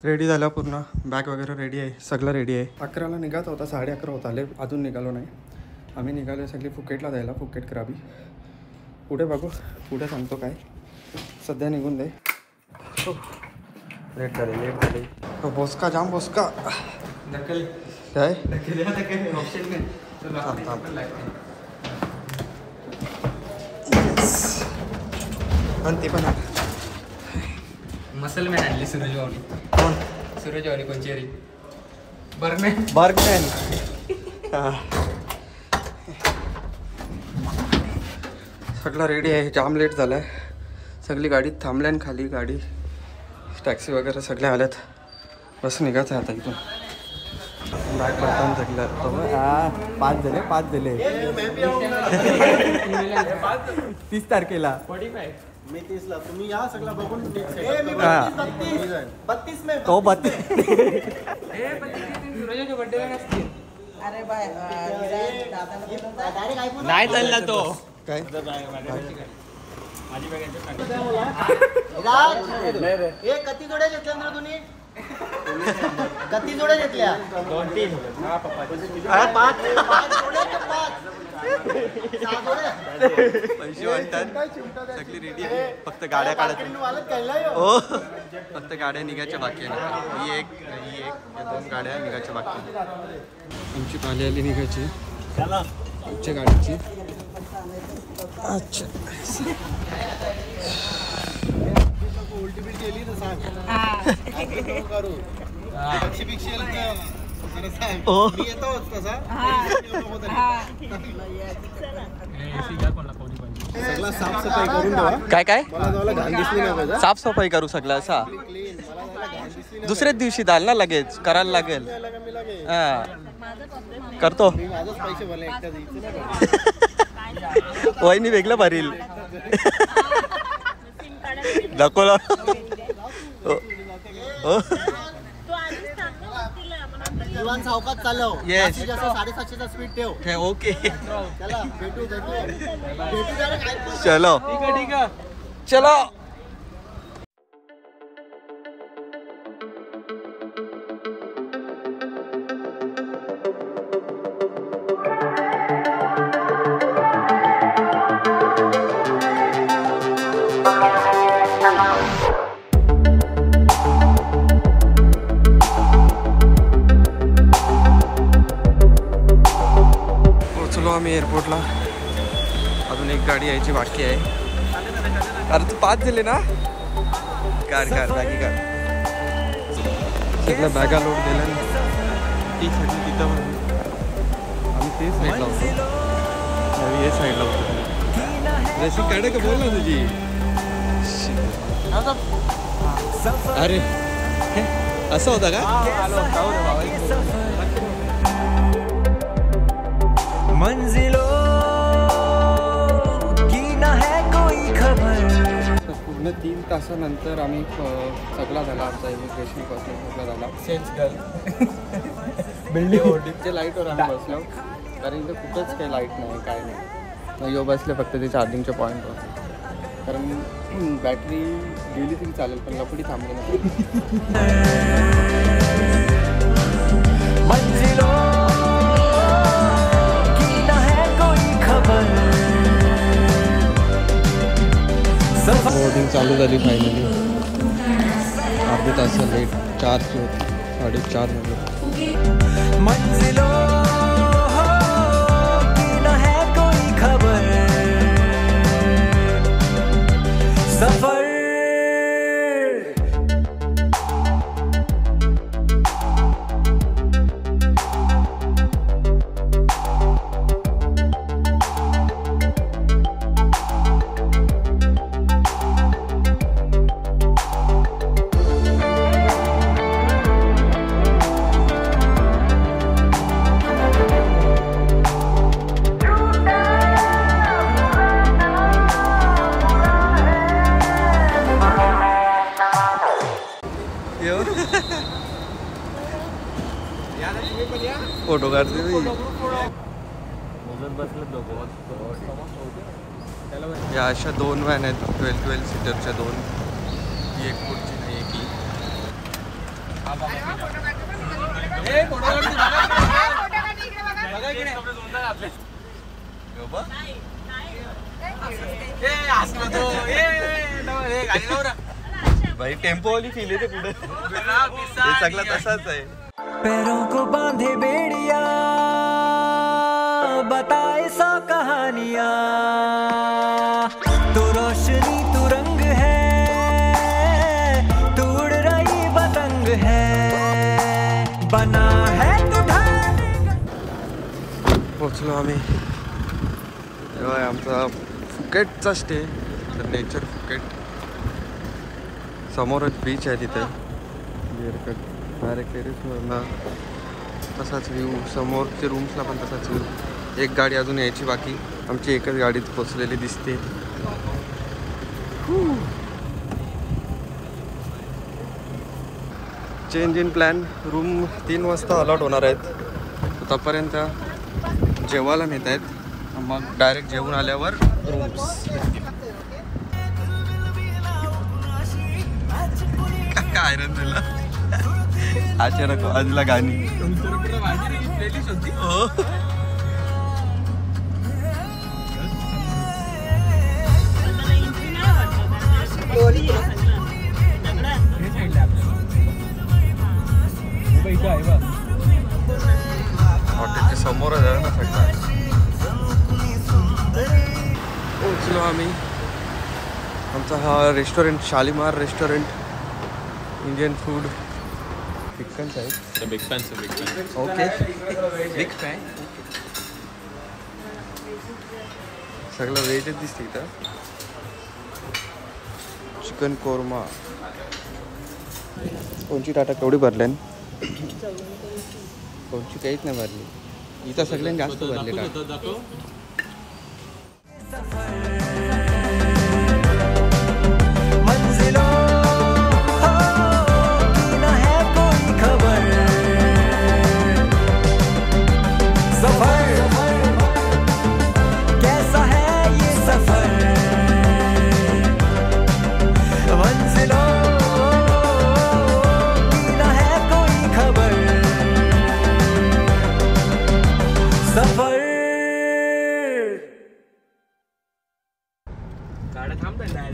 Ready झाला पूर्ण, bag वगैरे रेडी आहे, सगळं रेडी आहे. 11ला निघायचं होता, 11:30 होत आले, अजून निघालो नाही. आम्ही निघालो सगळी फुकेटला जायला, फुकेट करावी. पुढे बघू, पुढे सांगतो काय. सध्या निघून दे. लेट झाले. बोसका जाम बोसका काय ऑप्शन नाही. आणि ते पण मसलमॅन आणली सूरजवाणी. कोण? सूरजवाणी कोणची रे? बर्गमॅन. सगळं रेडी आहे. जाम लेट झालं आहे. सगळी गाडी थांबल्या आणि खाली गाडी टॅक्सी वगैरे सगळे आल्यात. बस निघायचं आहे आता इथून. बॅग भरताना सगळं 5 झाले 30 तारखेला. मी 30ला. तुम्ही या सगळं बघून. तो 32 सूरजच्या बर्थडेला नसतील. अरे बाय नाही चालला तो. काय कती जोड्या घेतल्या ना तुम्ही? कती जोड्या घेतल्या? 2-3. 5 जोड्या का 5? 6 जोड्या. पैसे वाटतात. सगळी रेडी आहे, फक्त गाड्या काढायच्या. हो, फक्त गाड्या निघायच्या बाकी आहे. ही एक या 2 गाड्या निघायच्या बाकी आहे. आमची पाली आली निघायची आमच्या गाडीची. अच्छा उलटी बीट केली तर सांग. करू मी येतोच तसा. सगळा साफसफाई करून ठेवा. काय मला जायला घाण दिसली नाही पाहिजे. साफसफाई करू सगळं असा. दुसऱ्याच दिवशी द्याल ना, लगेच करायला लागेल. हा करतो. मी माझंच पैसे भरले एकट्या द्यायचे नाही. वहिनी वेगळं भरील. दाखवला दिवाण सावकाश चालव. Yes. 750चा स्पीड ठेव. ओके चला भेटू चलो ठीक आहे. चलो. पोचलो आम्ही एअरपोर्टला. अजून एक गाडी यायची बाकी आहे. अरे तू 5 दिले ना. कार बॅगी कार सगळं बॅगा लोड दिल्या. ती सगळी तिथं आम्ही ते साईडला होतो. हे साईडला होतो. रेसिंग काढे का बोल ना तुझी. अरे असं होता का? मंजिलों की ना है कोई खबर. पूर्ण 3 तासानंतर आम्ही सगळा झाला. आमचा इमिग्रेशन पासून सगळा झाला. Sales girl. बिल्डिंगच्या लाईटवर आम्ही बसलो, कारण इथं कुठंच काही लाईट नाही, काय नाही. मग यो बसले फक्त ते चार्जिंगच्या पॉईंटवर. कारण बॅटरी गेली तरी चालेल, पण लपडी थांबली नाही. मंजिलों की ना है कोई खबर. बोर्डिंग चालू झाली फायनली. अर्धे तास लेट. 4ची होती, 4:30 झाले. मंजिलों की ना है कोई खबर. सफर फोटो काढते. या अशा 2 व्हॅन आहेत, 12 सीटरच्या 2. ही एक पुढची नाही, एक ही. भाई टेम्पो वाली फील येते पुढे सगळं तसाच आहे. पैरों को बांधे बेड़िया बताए सौ कहानियां तू रोशनी तू रंग है तू उड़ रही पतंग है बना है तू पोचलो आम्ही. तेव्हा आमचा फुकेटचा स्टे तर नेचर फुकेट समोरच बीच आहे तिथे डायरेक्ट टेरेसवरनं तसाच व्ह्यू समोरचे रूम्सला पण तसाच व्ह्यू. एक गाडी अजून यायची बाकी आमची एकच गाडीत पोचलेली दिसते. चेंज इन प्लॅन रूम 3 वाजता अलॉट होणार आहेत. तोपर्यंत जेवायला नेत आहेत मग डायरेक्ट जेवून आल्यावर रूम्स. काय रे तुला अचानक आजला गाणी हो. हॉटेलच्या समोरच आहे ना सगळं. पोचलो आम्ही. आमचा हा restaurant Shalimar restaurant. Indian food big fans आहे. Big fans okay big fan. सगळं व्हेजच दिसते इथं. चिकन कोरमा. कोणची टाटा केवढी भरल्यान कोणची काहीच नाही भरली इथं. सगळ्यांनी जास्त भरले टाटा.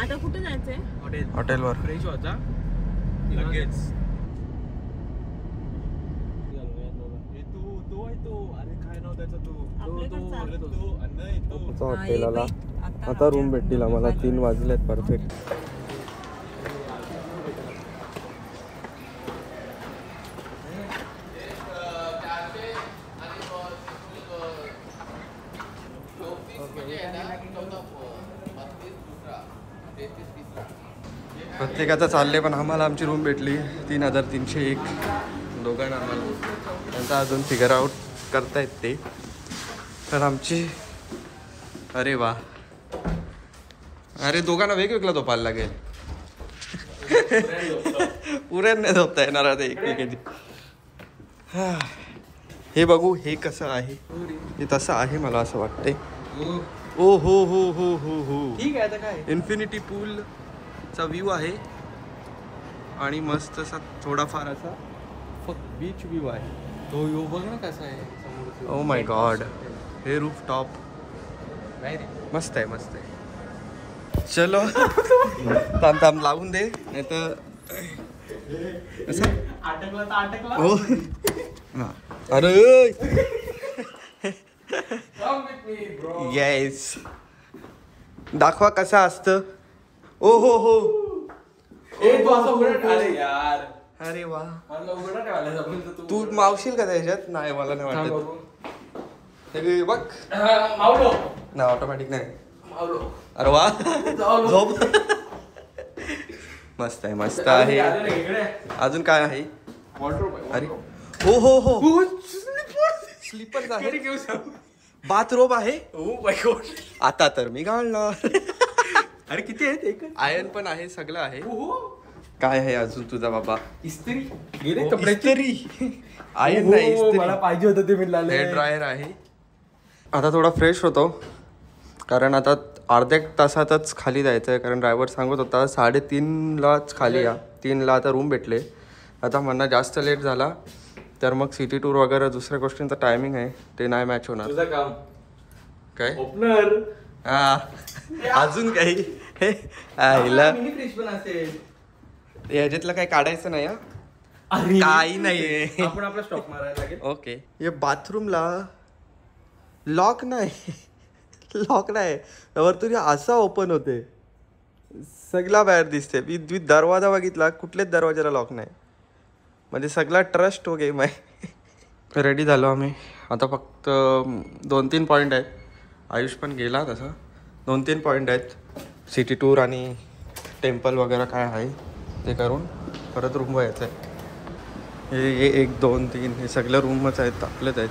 आता कुठे जायचंय? हॉटेलवर फ्रेश होता लगेच. हॉटेल आला. आता रूम भेटतील आम्हाला. 3 वाजलेत परफेक्ट. प्रत्येकाचं चालले पण आम्हाला आमची रूम भेटली 3301 दोघांना. आम्हाला त्यांचा अजून फिगर आउट करतायत ते. तर आमची अरे वा अरे दोघांना वेगवेगळा झोपायला लागेल. पुऱ्यान नाही झोपता येणार आता एकमेकांची. हे बघू हे कसं आहे. हे तसं आहे मला असं वाटतंय. ओ हो हो हो हो हो ठीक आहे. आता काय इन्फिनिटी पूल चा व्ह्यू आहे आणि मस्त असा थोडाफार असा बीच व्ह्यू आहे. तो यो बघ ना कसा आहे. Oh my God. हे रूफ टॉप मस्त आहे मस्त आहे. चलो थांब थांब लावून दे नाही तर अटकला तर अटकला. हो अरे येस दाखवा कसं असतं. ओ हो हो तू असं उघडत आले यार. अरे वा. मला उघडा ठेवायला तू मावशील का त्याच्यात? नाही मला नाही वाटत. हे बघ मावलो ना ऑटोमॅटिक नाही. मावलो. अरे वा झोप. मस्त आहे मस्त आहे. अजून काय आहे? अरे हो हो हो स्लीपर आहे. बाथरोब आहे. आता तर मी घालणार. अरे किती आहेत? एक आयर्न पण आहे सगळं आहे. काय आहे अजून तुझा बाबा? इस्त्री इस्त्री आयर्न नाही इस्त्री. मला पाहिजे होतं ते मी लावलं. हेअर ड्रायर आहे. आता थोडा फ्रेश होतो कारण आता अर्ध्या तासातच खाली जायचं आहे. कारण ड्रायव्हर सांगत होता 3:30लाच खाली या. 3ला आता रूम भेटले आता म्हणणं जास्त लेट झाला तर मग सिटी टूर वगैरे दुसऱ्या गोष्टींचं टायमिंग आहे ते नाही मॅच होणार. तुझं काम काय ओपनर हा अजून काही हे हिला मिनी फ्रीज पण असेल. ह्याच्यातलं काही काढायचं नाही हा अरे काही नाहीये. आपण आपला स्टॉक मारायला लागेल. ओके हे बाथरूमला लॉक नाही लॉक नाही वरतून असा ओपन होते सगळा बाहेर दिसते. मी दरवाजा बघितला कुठल्याच दरवाजाला लॉक नाही म्हणजे सगळा ट्रस्ट हो गेम आहे. रेडी झालो आम्ही आता फक्त 2-3 पॉईंट आहेत. आयुष पण गेला तसा 2-3 पॉईंट आहेत सिटी टूर आणि टेम्पल वगैरे काय आहे ते करून परत रूमवर यायचं आहे. हे 1, 2, 3 हे सगळ्या रूमच आहेत आपलेच आहेत.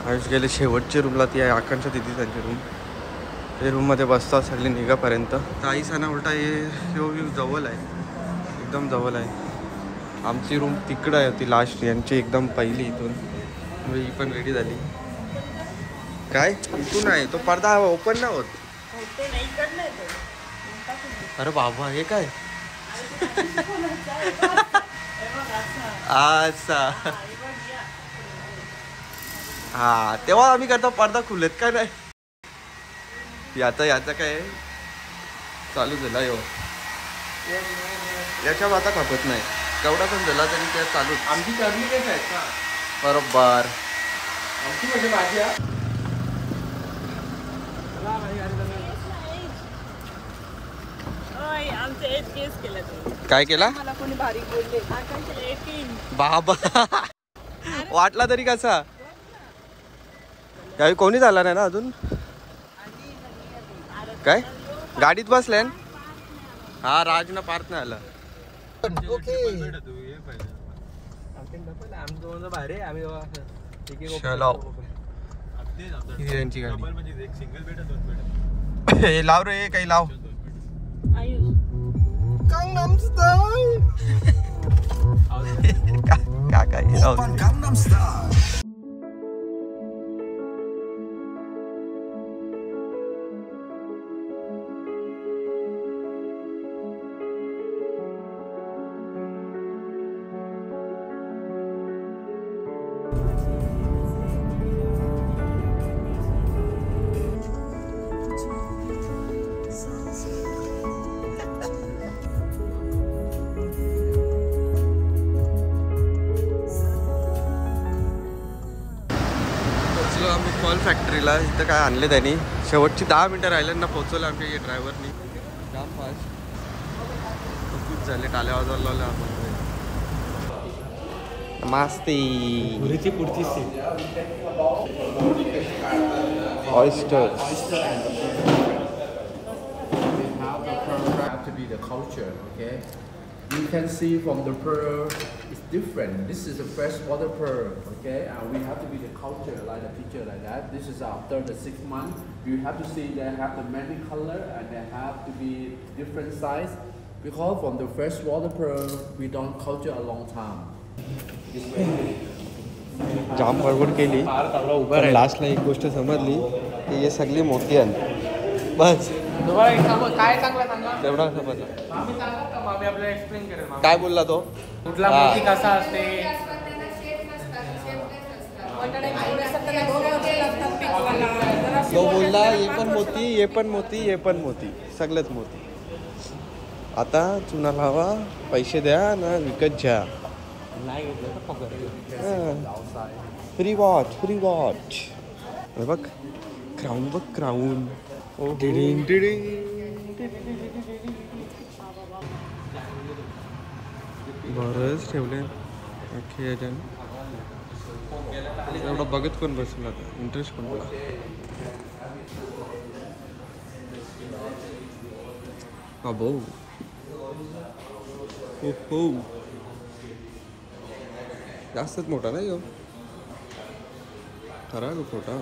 आयुष गेले शेवटची रूमला ती आहे आकांक्षा दिदी त्यांची रूम. ते रूममध्ये बसतात सगळे निघापर्यंत. काही सणा उलटा हे जवळ आहे एकदम जवळ आहे. आमची रूम तिकडं आहे होती लास्ट यांची एकदम पहिली इथून. ही पण रेडी झाली. काय इथून आहे तो पडदा ओपन नाही होत. अरे बाबा हे काय अच्छा हा तेव्हा आम्ही करतो पडदा खुलेत काय नाही. याचा काय चालू झाला यो याच्या आता खपत नाही केवढा पण झाला तरी त्या चालू. आमची करली केस आहेत का बरोबर आमची म्हणजे माझी काय केला बाबा वाटला तरी कसा यावेळी कोणी झाला नाही ना अजून. काय गाडीत बसले हा राज ना पार्थ नाही आला. यांची गाडी लाव रे काही लाव. आम्ही फॉल फॅक्टरीला इथं काय आणले त्यांनी शेवटची 10 मिनिटं राहिल्यांना पोहोचवलं आमच्या ड्रायव्हरनी. जाम फास्ट खूप झाले टाल्या वाजवायला लावल्या आपण. मस्ती पुढची oysters. Have to be the culture, okay? You can see from the pearl, it's different. This is a freshwater pearl, okay? And we have to be the culture, like the picture like that. This is after the 6 months. You have to see they have the many color and they have to be different size. Because from the freshwater pearl, we don't culture a long time. जाम गडबड केली पण लास्टला एक गोष्ट समजली की हे सगळी मोती आहेत बस. काय चांगला सांगा तेवढा समजला. मामी सांगा का मामी आपल्याला एक्सप्लेन करेल. काय बोलला तो कुठला मोती कसा असते तो बोलला हे पण मोती हे पण मोती हे पण मोती सगळेच मोती. आता चुना लावा पैसे द्या ना विकत घ्या. नाही घेतलं तर पकड. फ्री वॉच हे बघ क्राऊन बघ क्राऊन. बरंच ठेवले एवढं बघत कोण बसला आता इंटरेस्ट कोण बोला. अबो हो जास्तच मोठा नाही हो ठराविक मोठा.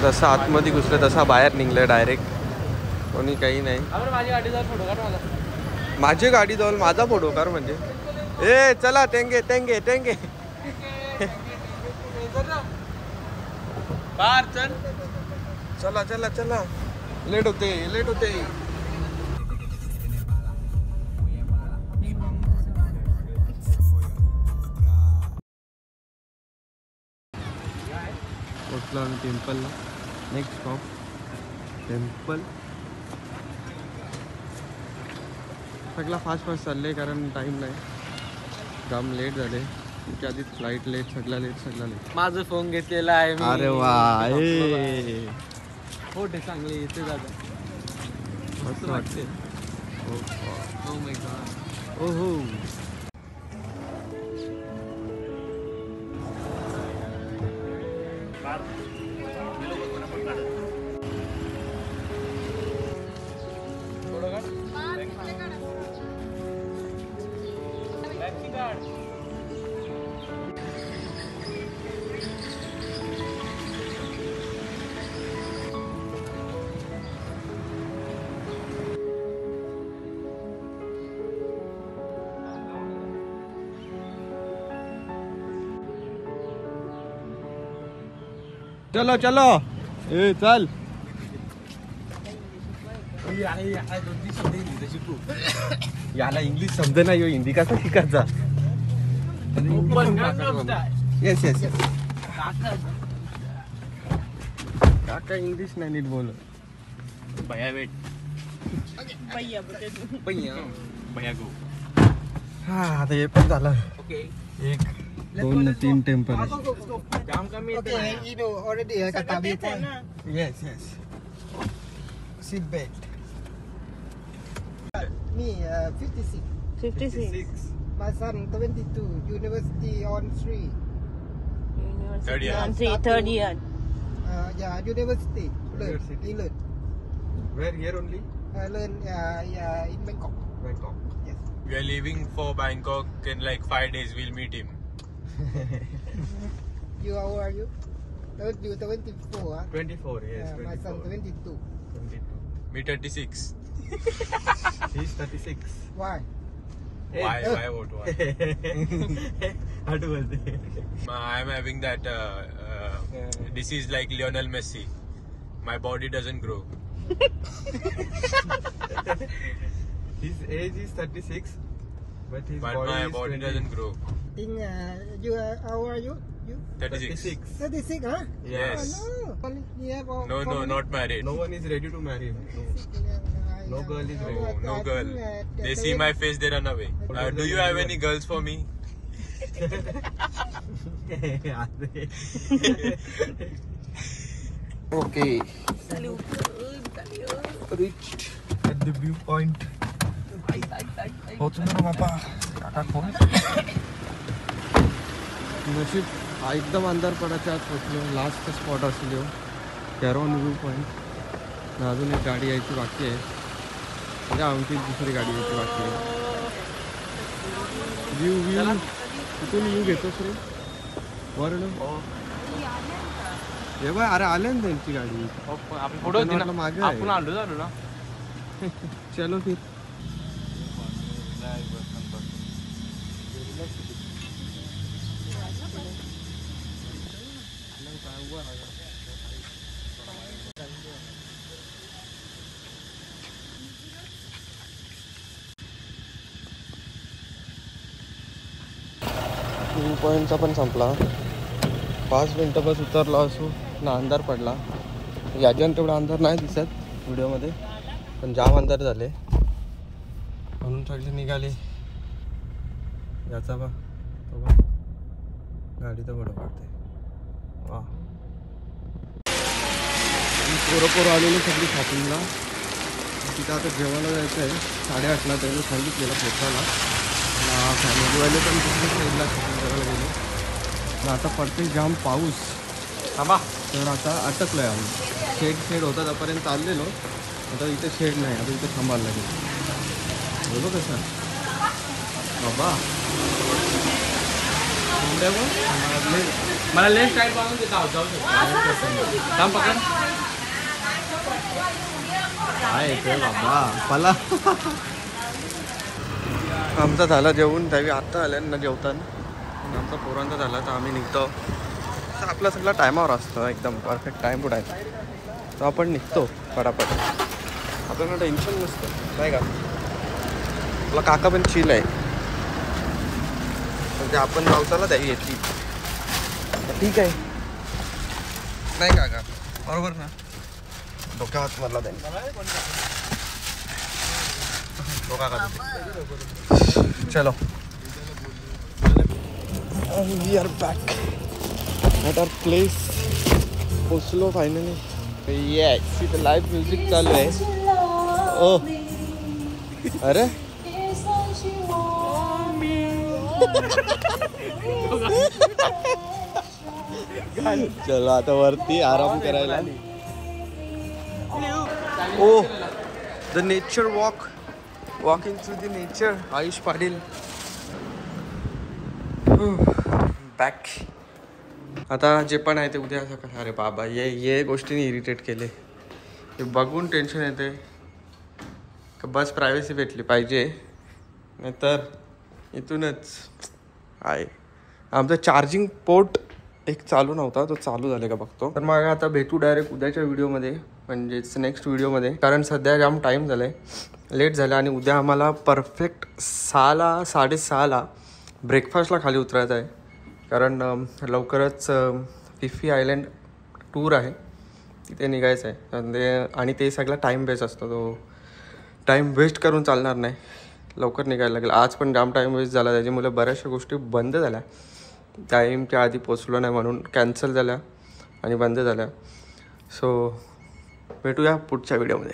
जसं आतमध्ये घुसलं तसा बाहेर निघलं डायरेक्ट. कोणी काही नाही. माझी गाडी जवळ फोटो काढ मला. माझी गाडी जवळ माझा फोटो काढ म्हणजे ए चला टेंगे टेंगे टेंगे बाहेर चल. चला चला चला लेट होते. पोचलो आम्ही टेम्पलला. Next stop temple. सगळा फास्ट चालले कारण टाईम नाही. जाम लेट झाले. तुमच्या आधीच फ्लाईट लेट, सगळा लेट. माझं फोन घेतलेला आहे मी. अरे वा हो ते चांगले येते जागा. मस्त वाटते. Oh my God. ओहो चलो चलो. ए चल. याला इंग्लिश समजे नाही हो. हिंदी कसा शिकायचा. Yes yes yes. काका इंग्लिश नाही नीट बोल. भैया वेट. भैया गो. हा आता हे पण झालं. ओके. 1 2 3 टेम्पल. जाम कमी येते. Okay, you know already Katabi point. Yes yes. Seat belt. Me 56. 56. My son 22. University on 3. University on 3, third year. Yeah, university. University. He learn. Where here only? Learn yeah, in Bangkok. Bangkok. Yes. We are leaving for Bangkok in like 5 days. We'll meet him. You how are you? You 24. Huh? 24 yes. My son 22. 22. Me 36. He's 36. Why? Why what? How to बोलते? I'm having that disease like Lionel Messi. My body doesn't grow. His age is 36, but his But my body doesn't grow. In you how are you? You 36. 36, huh? Yes. Oh, no. You have all No, family? not married. No one is ready to marry him. No girl is ready. No girl. They see my face, they run away. Do you have any girls for me? Okay. Reached at the viewpoint. पोहोचलो ना बाबा. काका कोण? नशीब एकदम अंधार पडायच्या आत पोहोचलो. लास्ट स्पॉट असलो कॅरॉन व्यू पॉईंट. अजून एक गाडी यायची बाकी आहे. म्हणजे आमची दुसरी गाडी यायची बाकी आहे. व्यू तिथून व्यू घेतोस रे वरण. हे बघ अरे आले ना त्यांची गाडी. आपण पुढे होती ना. मागे आहे. आपण आलो झालो ना. चलो फिर. व्यू पॉईंटचा पण संपला. 5 मिनटं बस उतरला असो ना अंधार पडला. याच्यानं तेवढा अंधार नाही दिसत व्हिडिओमध्ये, पण जाम अंधार झाले म्हणून सगळे निघाले. याचा बा तो बा गाडी तर बरं वाटते. वा पोरं आलेली सगळी शॉपिंगला. तिथं आता जेवायला जायचं आहे 8:30ला. त्यांनी सांगितलेलं पोचायला. फॅमिलीवाले पण दुसऱ्या साईडला शॉपिंग करायला गेले. पण आता पडते जाम पाऊस. थांबा. तर आता अटकलो आहे आम्ही. शेड होता त्यापर्यंत चाललेलो. आता इथे शेड नाही. आता इथे थांबायला लागेल. बघ कसं बाबा. मला लेफ्ट साईड बांधून देता जाऊ शकतो. थांब पकड. काय येतोय बाबा मला. आमचा झाला जेवून. त्यावेळी आत्ता आल्यानं जेवताना. आमचा पोरांचा झाला तर आम्ही निघतो. आपला सगळा टायमावर असतं एकदम परफेक्ट टाईम कुठं आहे तर आपण निघतो पटापट. आपल्याला टेन्शन नसतं नाही का. आपला काका पण चिल आहे म्हणजे आपण पावसाला द्यावी येते ठीक आहे. नाही का बरोबर ना डोक्या हात मारला त्यांनी डोका का चलो we are back at our place पोचलो फायनली येस इथं लाईव्ह म्युझिक चालू आहे ओ अरे चलो आता वरती आराम करायला ओ the nature walking through the nature Ayush Patil back आता जे पण आहे ते उद्या सकाळ अरे बाबा ये गोष्टीने इरिटेट केले हे बघून टेन्शन येते का बस प्रायव्हसी भेटली पाहिजे नाहीतर इथूनच आहे आमचं चार्जिंग पोर्ट एक चालू नव्हता तो चालू झाले का बघतो तर मग आता भेटू डायरेक्ट उद्याच्या व्हिडिओमध्ये म्हणजेच नेक्स्ट व्हिडिओमध्ये कारण सध्या जाम टाईम झाला आहे लेट झाला आणि उद्या आम्हाला परफेक्ट 6:30 ब्रेकफास्टला खाली उतरायचं आहे कारण लवकरच फिफी आयलँड टूर आहे तिथे निघायचं आहे आणि ते सगळा टाईम बेस असतो तो टाईम वेस्ट करून चालणार नाही लवकर निघायला लागेल आज पण जाम टाईम वेस्ट झाला त्याच्यामुळे बऱ्याचशा गोष्टी बंद झाल्या टाईमच्या आधी पोचलो नाही म्हणून कॅन्सल झाल्या आणि बंद झाल्या सो भेटूया पुढच्या व्हिडिओमध्ये